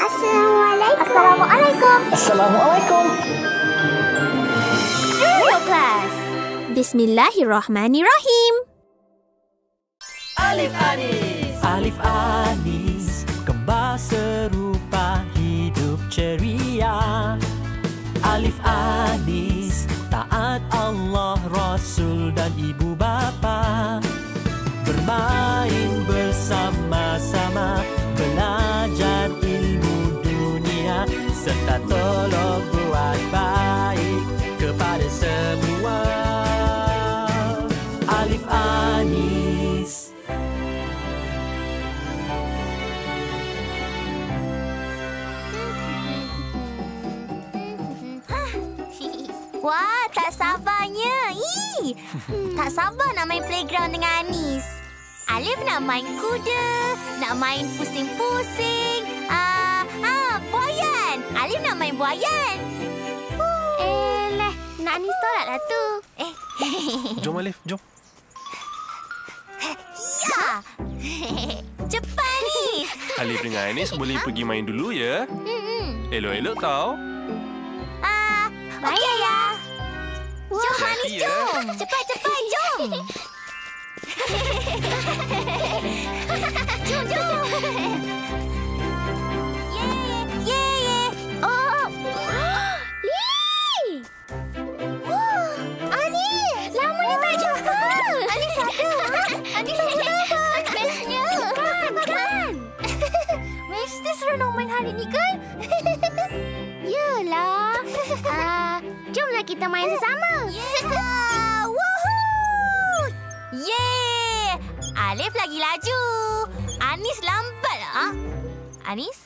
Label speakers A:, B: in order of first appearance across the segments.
A: Assalamualaikum.
B: Assalamualaikum.
C: Assalamualaikum.
B: Studio Class.
D: Bismillahirrahmanirrahim.
E: Alif Anis. Alif Anis, kembar serupa hidup ceria. Alif Anis, taat Allah, Rasul dan ibu bapa. Bermain bersama-sama, belajar ilmu dunia, serta tolong buat baik kepada semua. Alif Anis.
B: Wah, tak sabarnya. Tak sabar nak main playground dengan Anis. Alif nak main kuda, nak main pusing-pusing. Buayan. Alif nak main buayan.
A: Nak Anis tolak lah tu.
F: Jom Alif, jom.
B: Ya. Cepat Anis.
F: Alif dengan Anis boleh pergi main dulu ya. Elok-elok tau.
B: Okey ya. Jom Anis,
F: Hati-hati, ya.
B: jom. Cepat-cepat, jom. Jom. Yeay.
A: Oh. Lily! Wah, Anis! Lamanya tak jumpa. Anis ada. Anis ada. Bestnya. Kan. Mesti seronok main hari ni kan? Yelah. Jomlah kita main sesama.
B: Woohoo! Yeay! Alif lagi laju. Anis lambat lah. Anis?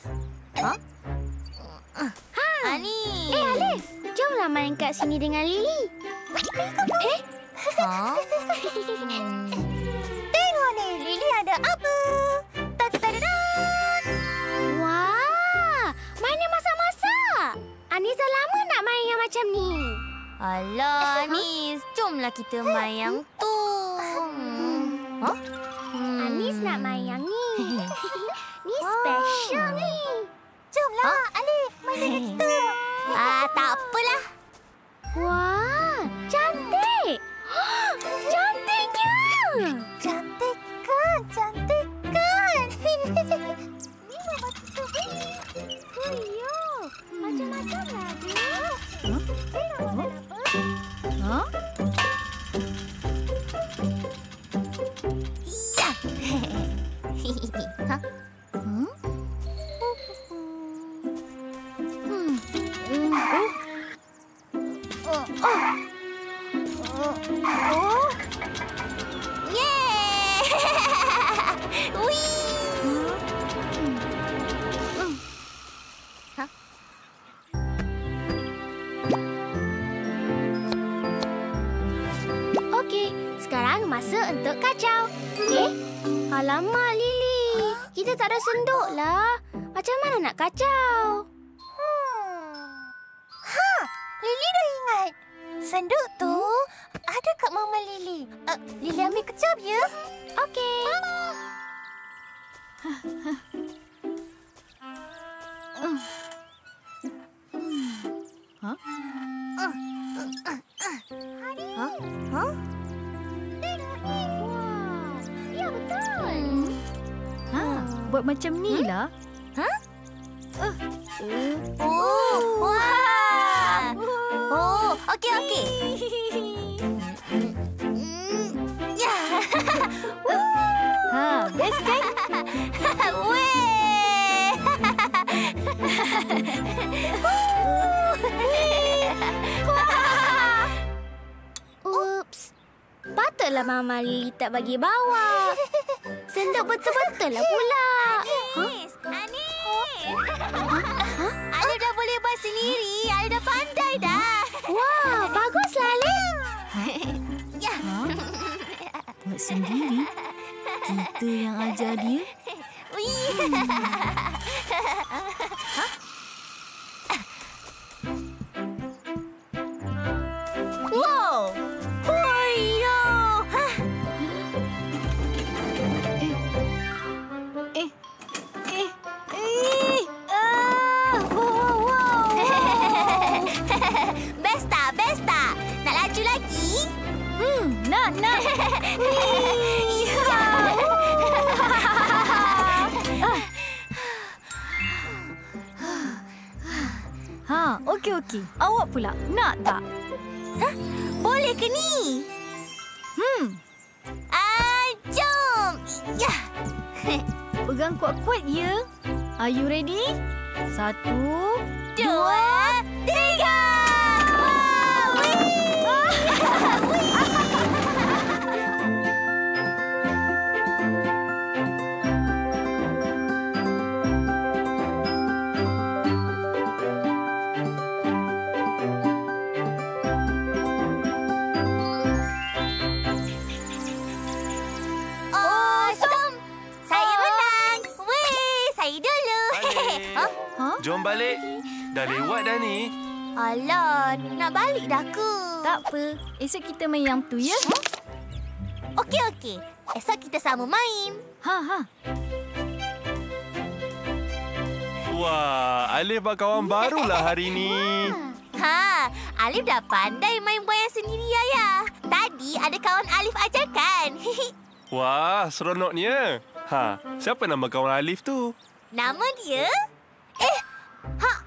B: Anis.
A: Alif, jomlah main kat sini dengan Lily.
B: Tengok ni, Lily ada apa? Ta-ta-da-dan!
A: Wah, mainnya masak-masak. Anis dah lama nak main yang macam ni.
B: Alah, Anis. Jomlah kita main yang tu.
A: Anis nak main yang ni. Ni special ni.
B: Jomlah, Alif. Main dengan kita. Tak apalah.
A: Wah, cantik. Cantiknya.
B: Cantik kan? Ni mama kita beli.
A: Oh, ya. Macam-macam lah dia. Tengok apa. Okey, sekarang masa untuk kacau. Alamak, Lily. Kita tak ada senduk lah. Macam mana nak kacau?
B: Lily dah ingat. Senduk tu ada kat Mama Lily. Lily ambil kejap ya.
A: Okey. Ya, betul.
D: Buat macam ni lah.
B: Wah. Okey. Ya.
D: Best kan?
B: Weh.
A: Oops. Patutlah Mama Lily tak bagi bawa. Senduk betul-betul lah pula.
B: Anis. Alif dah boleh buat sendiri. Alif dah pandai dah.
A: Wah, baguslah Alif.
B: Ya.
D: Buat sendiri. Kita yang ajar dia.
B: Wow. Hoyo.
D: Okey. Awak pula, nak tak?
B: Boleh ke ni? Jom. Ya.
D: Pegang kuat-kuat, ya. Are you ready? 1,
B: 2, 3.
F: Jom balik. Dah lewat dah ni.
B: Alah, nak balik dah ke?
D: tak apa. Esok kita main yang tu, ya?
B: Okey. Esok kita sama main.
F: Wah, Alif buat kawan barulah hari ni.
B: Alif dah pandai main wayang sendiri, Ayah. Tadi ada kawan Alif ajarkan.
F: Wah, seronoknya. Siapa nama kawan Alif tu?
B: Nama dia?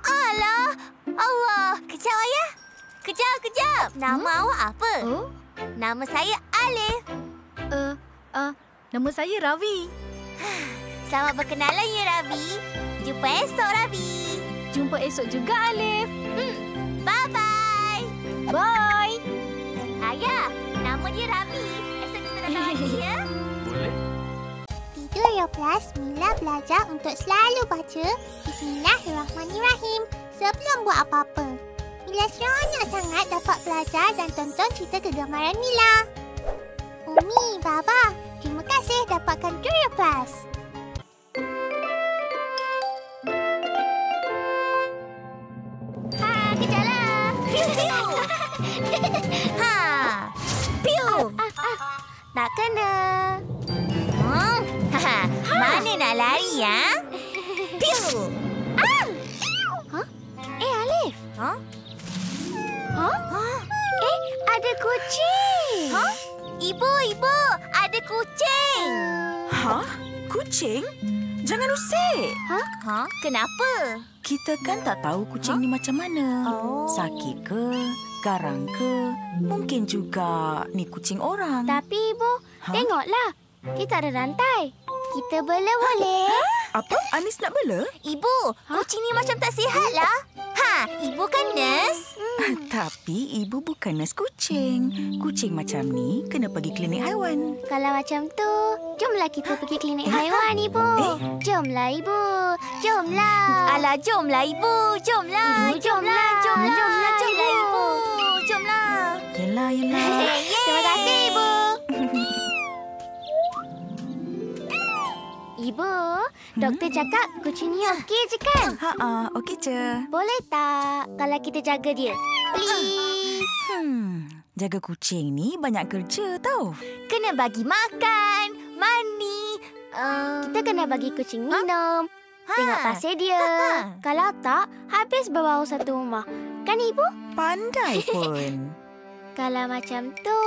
B: Alah. Allah, kejap, Ayah. Kejap. Nama awak apa?
D: Oh?
B: Nama saya Alif.
D: Nama saya Ravi.
B: Selamat berkenalan, ya, Ravi. Jumpa esok, Ravi.
D: Jumpa esok juga, Alif.
B: Bye-bye.
D: Bye.
B: Ayah, nama dia Ravi. Esok kita datang lagi, ya?
F: Boleh.
A: Tidur ya, Plus. Mila belajar untuk selalu baca Bismillahirrahmanirrahim sebelum buat apa-apa. Mila seronok sangat dapat belajar dan tonton cerita kegemaran Mila. Umi, Baba, terima kasih dapatkan Turia Plus.
B: Kejarlah. Piu.
A: Tak kena.
B: Mana nak lari, ya? Piu.
A: Alif. Ada kucing.
B: Ibu, ada kucing.
C: Kucing? Jangan usik.
B: Kenapa?
C: Kita kan tak tahu kucing ni macam mana. Sakit ke? Garang ke? Mungkin juga ni kucing orang.
A: Tapi Ibu, tengoklah. Dia tak ada rantai. Kita bela boleh?
C: Apa? Anis nak bela?
B: Ibu, kucing ni macam tak sihatlah. Ibu kan nurse?
C: Tapi ibu bukan nurse kucing. Kucing macam ni kena pergi klinik haiwan.
A: Kalau macam tu, jomlah kita pergi klinik haiwan, Ibu. Jomlah, Ibu. Jomlah.
B: Alah, jomlah, Ibu. Jomlah, Ibu. Jomlah, Ibu. Jomlah.
C: Yelah.
A: Terima kasih, Ibu. Ibu, doktor cakap kucing ni okey je kan?
C: Okey je.
A: Boleh tak kalau kita jaga dia? Please.
C: Jaga kucing ni banyak kerja tau.
B: Kena bagi makan, mandi.
A: Kita kena bagi kucing minum. Tengok pasir dia. Kalau tak, habis berbau satu rumah. Kan, Ibu?
C: Pandai pun.
A: Kalau macam tu,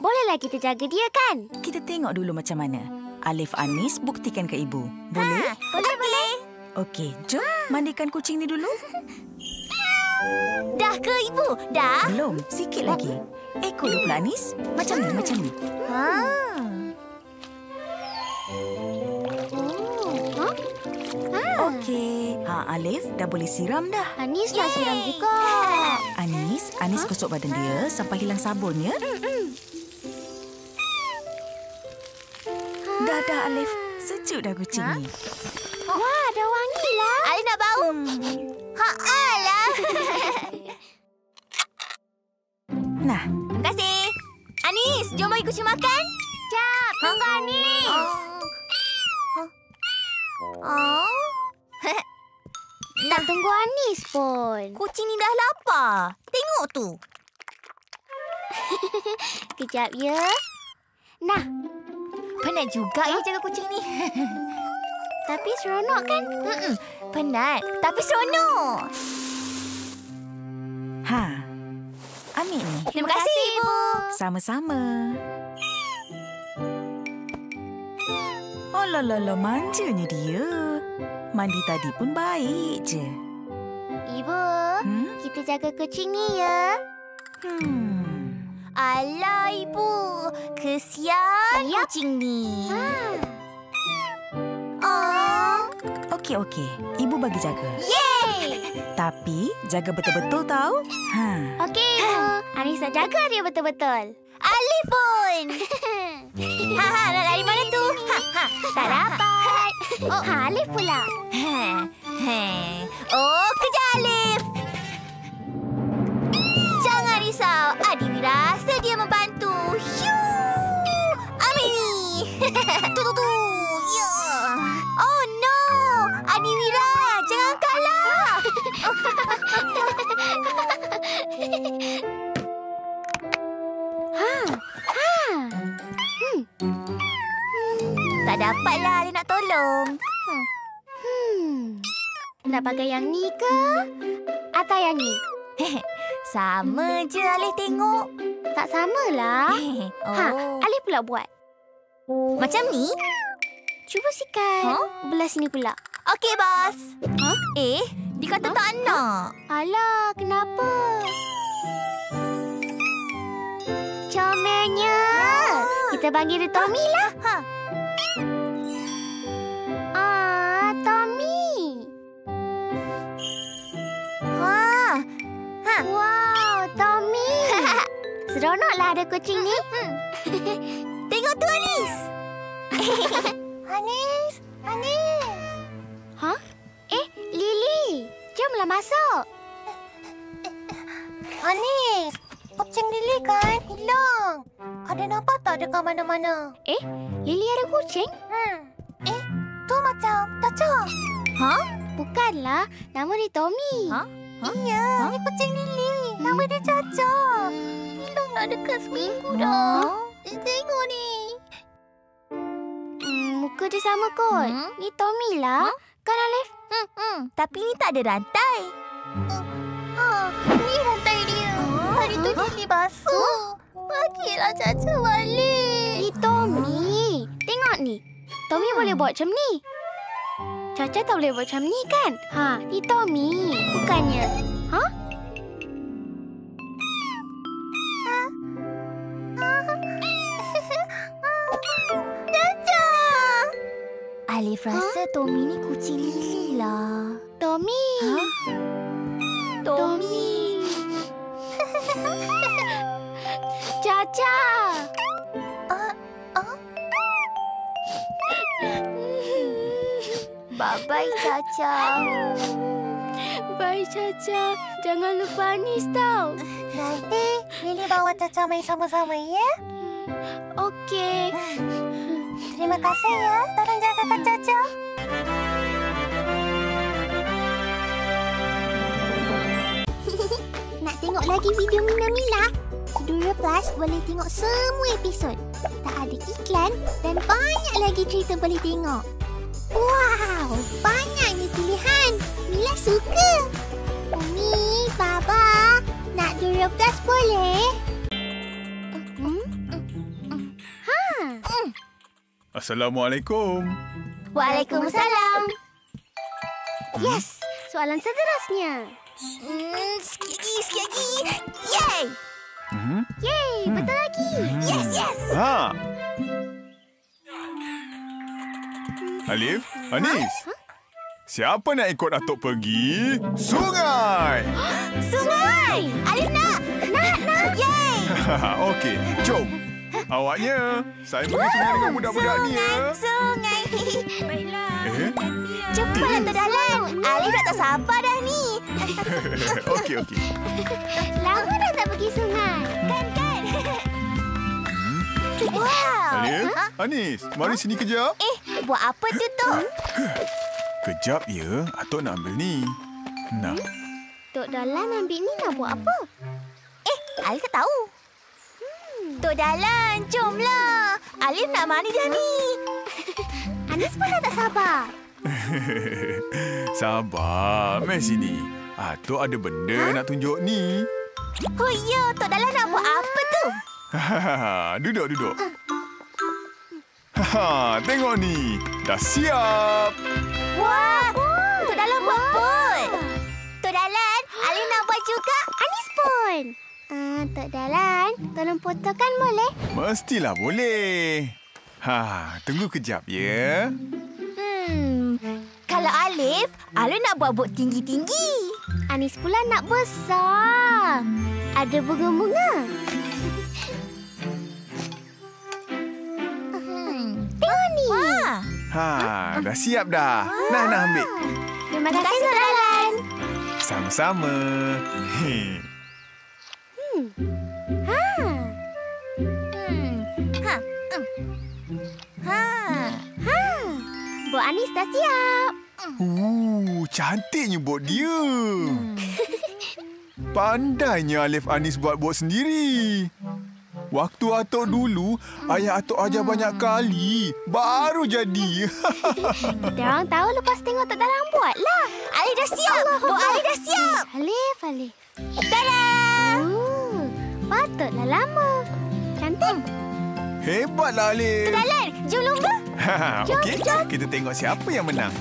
A: bolehlah kita jaga dia kan?
C: Kita tengok dulu macam mana. Alif Anis buktikan ke ibu. Boleh?
B: Boleh.
C: Okey, jom mandikan kucing ni dulu.
B: Dah ke, Ibu? Dah?
C: Belum, sikit lagi. Ekor dulu pula, Anis. Macam ni. Okey. Alif dah boleh siram dah.
A: Anis nak siram juga.
C: Anis gosok badan dia sampai hilang sabun, ya? Dah, Alif. Sejuk dah kucing ni.
A: Wah, dah wangi lah.
B: Alif nak bau. Alah.
C: Nah.
B: Terima kasih. Anis, jom bagi kucing makan.
A: Jap, tunggu Anis. Tak tunggu Anis pun.
B: Kucing ni dah lapar. Tengok tu.
A: Kejap ya. Nah,
B: Penat juga ya jaga kucing ni.
A: tapi seronok kan?
B: Penat, tapi seronok.
C: Ambil ni.
B: Terima kasih, Ibu.
C: Sama-sama. Oh, manjanya dia. Mandi tadi pun baik je.
A: Ibu, kita jaga kucing ni ya.
B: Alah, Ibu. Kesian kucing ni.
C: Okey. Ibu bagi jaga.
B: Yeay!
C: Tapi jaga betul-betul tahu.
A: Okey, Ibu. Anis nak jaga dia betul-betul.
B: Alif pun. Nak lari mana tu? Tak dapat.
A: Alif pula.
B: Oh, kejar Alif. Jangan risau. Adiwira sedia membantu. Shoo! Ambil ni. Tu. Ya. Oh, no. Adiwira, jangan kalah. Tak dapatlah Alif nak tolong.
A: Nak pakai yang ni ke? Atau yang ni?
B: Sama je Alif tengok.
A: Tak samalah. Alif pula buat.
B: Macam ni?
A: Cuba sikat. Belah sini pula.
B: Okey, bos. Dia kata tak nak.
A: Alah, kenapa? Comelnya. Kita panggil dia Tommy lah. Tommy. Wow, Tommy. Seronoklah ada kucing ni.
B: Tengok tu, Anis.
A: Anis. Lily. Jomlah masuk.
G: Anis, kucing Lily kan hilang. Ada nampak tak dekat mana-mana?
A: Lily ada kucing?
G: Tu macam Caca.
A: Bukanlah. Nama dia Tommy.
G: Iya, ni kucing Lily. Nama dia Caca. Hilang dah dekat seminggu dah. Tengok ni.
A: Muka dia sama kot. Ni Tommy lah. Kan Alif?
B: Tapi ni tak ada rantai.
G: Ni rantai dia. Hari tu Lily basuh. Bagilah Caca balik.
A: Ni Tommy. Tengok ni. Tommy boleh buat macam ni. Caca tak boleh buat macam ni kan? Ni Tommy. Bukannya.
G: Caca.
B: Alif rasa Tommy ni kucing Lily lah.
A: Tommy. Tommy. Caca.
B: Bye-bye, Caca.
A: Bye, Caca. Jangan lupa Anis tau.
G: Nanti Lily bawa Caca main sama-sama ya.
A: Okey.
G: Terima kasih ya. Tolong jagakan Caca.
A: Nak tengok lagi video Mina Mila? Suria Plus boleh tengok semua episod. Tak ada iklan dan banyak lagi cerita boleh tengok. Wow, banyaknya pilihan. Mila suka. Umi, Baba, nak Suria Plus boleh?
H: Assalamualaikum.
B: Waalaikumsalam.
A: Yes, soalan seterusnya.
B: Sikit lagi. Yeay!
A: Yeay, betul lagi.
B: Yes.
H: Alif, Anis. Siapa nak ikut Atuk pergi sungai?
B: Sungai! Alif nak! Yeay!
H: Okey, jom. Awaknya, saya pergi sungai dengan budak-budak ni ya.
B: Sungai.
D: Baiklah.
B: Cepatlah tu dalam. Alif dah tak sabar dah ni.
H: Okey.
A: Lama dah tak pergi sungai.
B: Kan? Wow.
H: Alif, Anis, mari sini kejap.
B: Buat apa tu, Tok?
H: Kejap ya, Atuk nak ambil ni. Nah.
A: Tok Dalan ambil ni nak buat apa?
B: Alif tak tahu. Tok Dalan, jomlah. Alif nak mandi dah ni.
A: Anis pun dah tak sabar.
H: Sabar, mari sini. Atuk ada benda nak tunjuk ni.
B: Oh ya, Tok Dalan nak buat apa tu?
H: Duduk. Tengok ni. Dah siap.
B: Wah, Tok Dalan buat pot. Tok Dalan,
G: pun. Tok Dalan, tolong fotokan boleh?
H: Mestilah boleh. Tunggu kejap ya.
B: Kalau Alif nak buat bot tinggi-tinggi.
G: Anis pula nak besar. Ada bunga-bunga. Tengok ni.
H: Dah siap dah. Nah, ambil.
G: Terima kasih, Tok Dalan.
H: Sama-sama.
G: Bot Anis dah siap.
H: Cantiknya bot dia. Pandainya Alif Anis buat bot sendiri. Waktu Atok dulu, ayah Atok ajar banyak kali. Baru jadi.
G: Kita orang tahu lepas tengok Tok Dalan buat lah.
B: Alif dah siap. Bot Alif dah siap.
G: Alif.
B: Tada!
G: Patutlah lama. Cantik.
H: Hebatlah Alif.
B: Tok Dalan, jom lomba.
H: Okey, kita tengok siapa yang menang.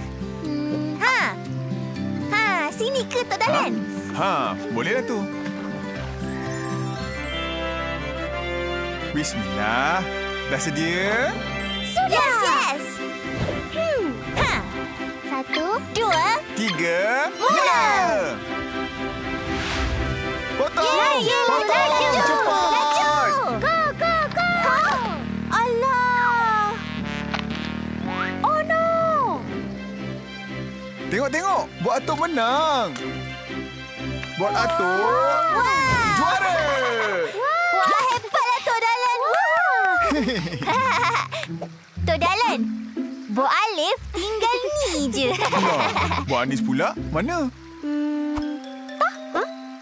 B: Sini ke Tok Dalan?
H: Bolehlah tu. Bismillah. Dah sedia?
B: Sudah. Yes.
G: 1,
B: 2,
H: 3,
B: mula!
H: Potong!
B: Laju!
H: Cepat!
G: Go!
B: Allah! Oh no!
H: Tengok! Buat Atok menang! Buat Atok juara!
B: Wah, hebatlah Tok Dalan! Tok Dalan, Bot Alif tinggal ni je.
H: Buat Anis pula, mana?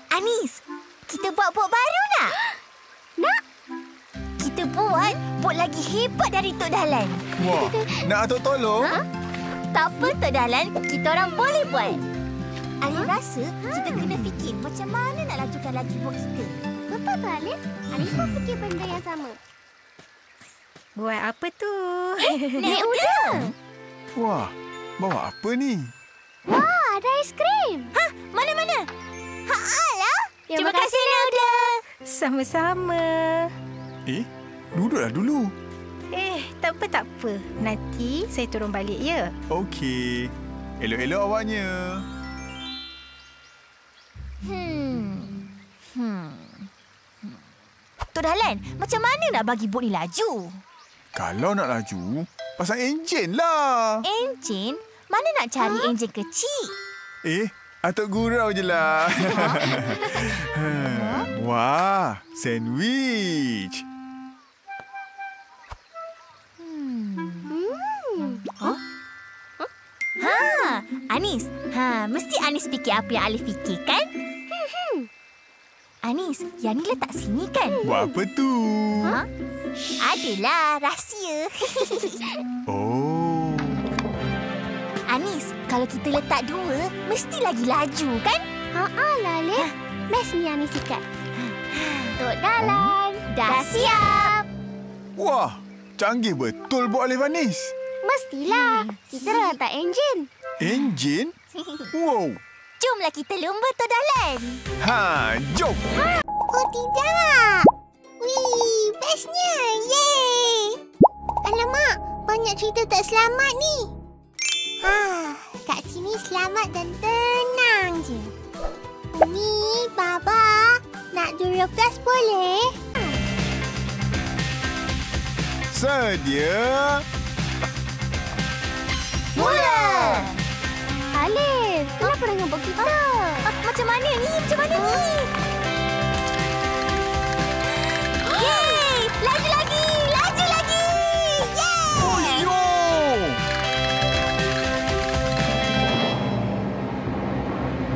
B: Anis, kita buat bot baru nak?
G: Nak?
B: Kita buat bot lagi hebat dari Tok Dalan.
H: Wah, nak Atok tolong?
B: Tak apa Tok Dalan, kita orang boleh buat. Alif rasa kita kena fikir macam mana nak lajukan lagi bot kita.
G: Betul tu Alif? Alif pun fikir benda yang sama.
D: Buat apa tu?
B: Naik kuda.
H: Wah, bawa apa ni?
G: Wah, ada aiskrim.
B: Mana? Alah.
G: Terima kasih, Nauda.
D: Sama-sama.
H: Duduklah dulu.
D: Tak apa. Nanti saya turun balik ya.
H: Okey. Elok-elok awaknya.
B: Tok Dalan, macam mana nak bagi bot ni laju?
H: Kalau nak laju, pasang enjin lah.
B: Enjin? Mana nak cari enjin kecil?
H: Atok gurau je lah. Wah, sandwich.
B: Anis. Mesti Anis fikir apa yang Alif fikir kan? Anis, yang ni letak sini kan?
H: Buat apa tu?
B: Adalah rahsia.
H: Oh.
B: Anis, kalau kita letak dua, mesti lagi laju kan?
G: Lah, Alif. Best ni Anis ikat. Tok Dalan,
B: Dah siap.
H: Wah, canggih betul buat Alif Anis.
G: mestilah. Kita dah letak enjin.
H: Enjin? Wow.
B: Jomlah kita lumba Tok Dalan.
H: Jom.
A: Oh, tidak. Wih, bestnya. Yeay. Alamak, banyak cerita tak selamat ni. Kat sini selamat dan tenang je. Umi, Baba, nak Dura Plus boleh?
H: Sedia.
B: Mula!
G: Alif, kenapa dengan bot kita?
B: Macam mana ni? Yeay! Laju lagi! Yeay!
H: Oyo!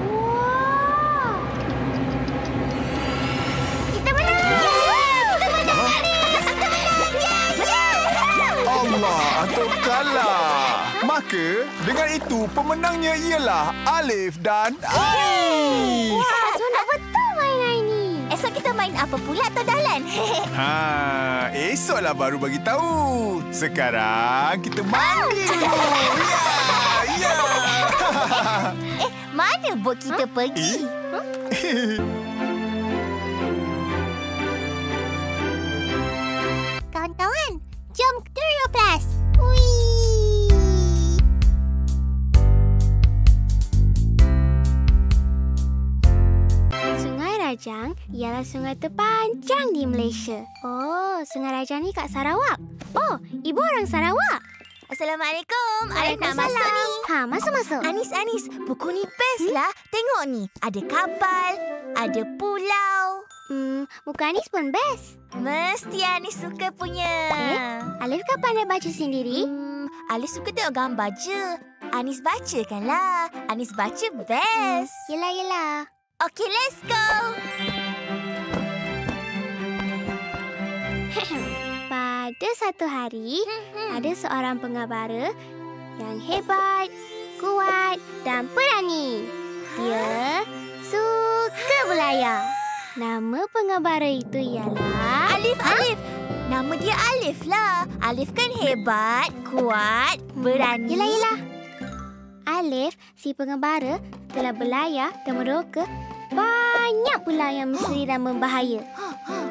G: Wah! Kita menang!
H: Allah, Atuk kalah. Maka, dengan itu pemenangnya ialah Alif dan Anis.
G: Wah, seronok betul main hari ni.
B: Esok kita main apa pula Tok Dalan?
H: Esoklah baru bagi tahu. Sekarang kita mandi dulu. Ya.
B: Mana bot kita pergi?
A: Jom Stereo Plus. Wih. Sungai Rajang ialah sungai terpanjang di Malaysia. Oh, Sungai Rajang ni kat Sarawak. Oh, ibu orang Sarawak.
B: Assalamualaikum. Alif nak masuk ni.
A: Masuk.
B: Anis, buku ni best lah. Tengok ni. Ada kapal, ada pulau.
A: Muka Anis pun best.
B: Mesti Anis suka punya.
A: Alif kan pandai baca sendiri?
B: Alif suka tengok gambar je. Anis bacakanlah. Anis baca best.
A: Yelah.
B: Okay, let's go.
A: Pada satu hari, ada seorang pengabara yang hebat, kuat dan berani. Dia suka berlayar. Nama pengabara itu ialah...
B: Alif. Nama dia Alif lah. Alif kan hebat, kuat, berani.
A: Yelah. Alif, si pengabara, telah berlayar dan meroka banyak pula yang misteri dan membahaya.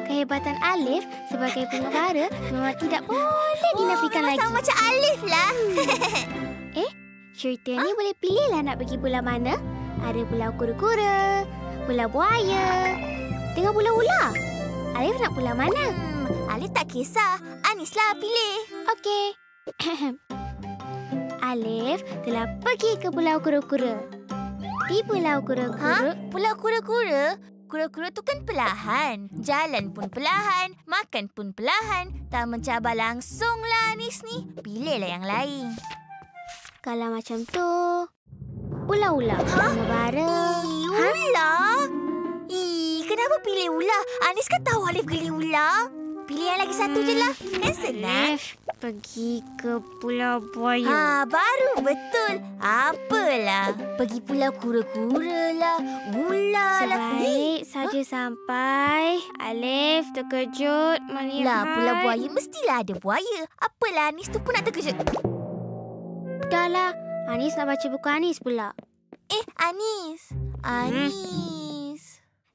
A: Kehebatan Alif sebagai pengabara memang tidak boleh dinafikan lagi.
B: Sama macam Alif lah.
A: Cerita ni boleh pilihlah nak pergi pulau mana. Ada pulau kura-kura, pulau buaya dengan pulau ular. Alif nak pulau mana?
B: Alif tak kisah. Anis lah pilih.
A: Okey. Alif telah pergi ke pulau kura-kura. Di pulau kura-kura...
B: Pulau kura-kura? Kura-kura tu kan perlahan. Jalan pun perlahan. Makan pun perlahan. Tak mencabar langsung lah Anis ni. Pilihlah yang lain.
A: Kalau macam tu... Pulau ular. Pengabara.
B: Ular? Kenapa pilih ular? Anis kan tahu Alif geli ular. Pilih yang lagi satu je lah. Kan senang.
A: Pergi ke pulau buaya.
B: Baru betul. Apalah. Pergi pulau kura-kura lah. Ular lah.
A: Sebaik saja sampai. Alif terkejut melihat.
B: Pulau buaya mestilah ada buaya. Apalah Anis tu pun nak terkejut.
A: Dahlah. Anis nak baca buku Anis pula.
B: Anis.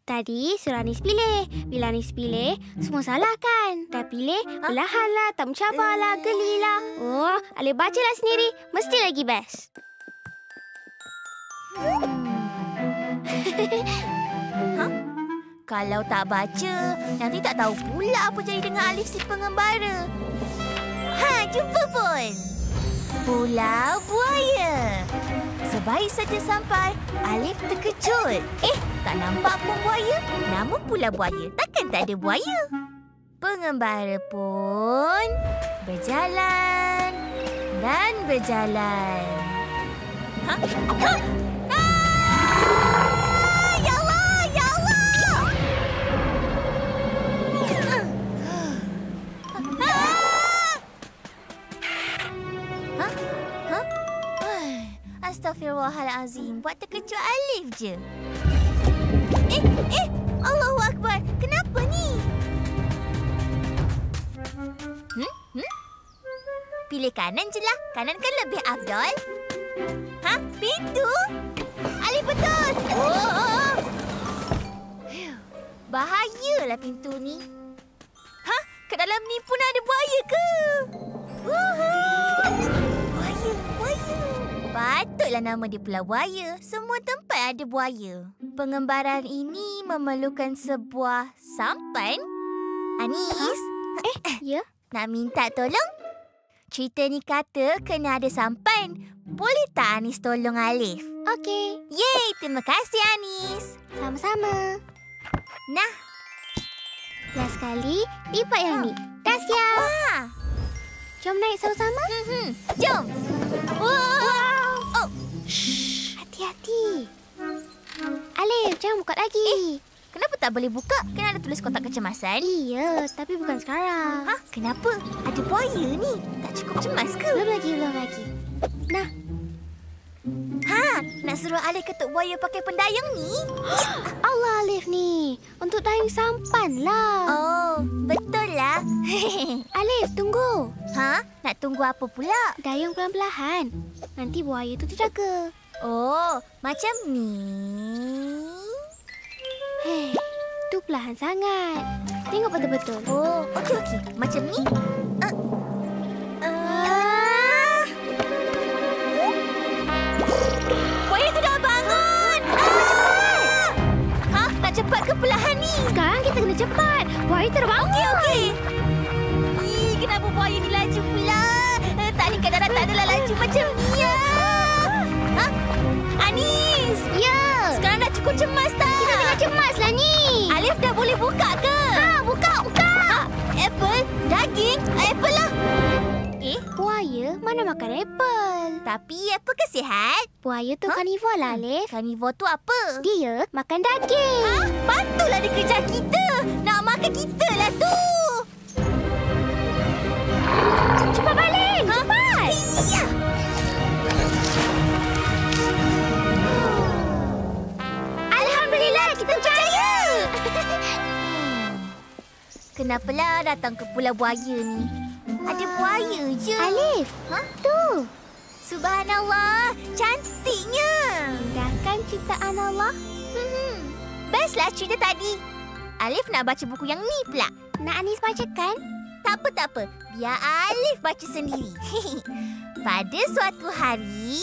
A: Tadi suruh Anis pilih. Bila Anis pilih, semua salah kan? Dah pilih, perlahanlah, tak mencabarlah, gelilah. Oh, Alif bacalah sendiri. Mesti lagi best.
B: Kalau tak baca, nanti tak tahu pula apa jadi dengan Alif si pengembara. Jumpa pun. Pulau buaya. Sebaik saja sampai, Alif terkejut. Tak nampak pun buaya. Nama Pulau Buaya. Takkan tak ada buaya? Pengembara pun berjalan dan berjalan. Ya Allah! Ya Allah! Astaghfirullahalazim. Buat terkejut Alif je. Allahu Akbar. Kenapa ni? Pilih kanan je lah. Kanan kan lebih afdal. Pintu? Alif betul. Bahayalah pintu ni. Kat dalam ni pun ada buaya ke? Buaya. Patutlah nama dia Pulau Buaya. Semua tempat ada buaya. Pengembaraan ini memerlukan sebuah sampan. Anis?
A: Ya?
B: Nak minta tolong? Cerita ni kata kena ada sampan. Boleh tak Anis tolong Alif?
A: Okey.
B: Yeay, terima kasih Anis.
A: Sama-sama.
B: Nah.
A: Last sekali, lipat yang ni. Dah siap.
B: Wah.
A: Jom naik sama-sama.
B: Jom.
A: Wow. Shh. Hati-hati. Alif, jangan buka lagi.
B: Kenapa tak boleh buka? Kan ada tulis kotak kecemasan.
A: Iya, tapi bukan sekarang.
B: Kenapa? Ada buaya ni. Tak cukup cemas ke?
A: Belum lagi. Nah.
B: Nak suruh Alif ketuk buaya pakai pendayung ni?
A: Allah Alif ni. Untuk dayung sampan lah.
B: Oh, betul lah.
A: Alif, tunggu.
B: Nak tunggu apa pula?
A: Dayung pelan-pelan. Nanti buaya tu terjaga.
B: Oh, macam ni.
A: Tu perlahan sangat. Tengok betul-betul.
B: Oh, okey. Macam ni?
G: Sekarang kita kena cepat. Buaya terbang.
B: Okey. Kenapa buaya ni laju pula? Tadi kadang-kadang tak adalah laju macam ni. Ha? Anis!
G: Ya.
B: Sekarang dah cukup cemas tak?
G: Kita tengah cemas lah ni.
B: Alif dah boleh buka ke?
G: Buka.
B: Apple? Daging? Apple lah.
G: Buaya mana makan apple?
B: Tapi apple ke sihat?
G: Buaya tu karnivor lah, Alif.
B: Karnivor tu apa?
G: Dia makan daging.
B: Patutlah dia kejar kita. Nak makan kita lah tu.
G: Cepat balik. Cepat.
B: Ya.
G: Alhamdulillah, kita berjaya.
B: Kenapalah datang ke Pulau Buaya ni? Ada buaya je.
G: Alif, tu.
B: Subhanallah, cantiknya.
G: Indahkan ciptaan Allah.
B: Bestlah cerita tadi. Alif nak baca buku yang ni pula.
G: Nak Anis bacakan?
B: Tak apa. Biar Alif baca sendiri. Pada suatu hari,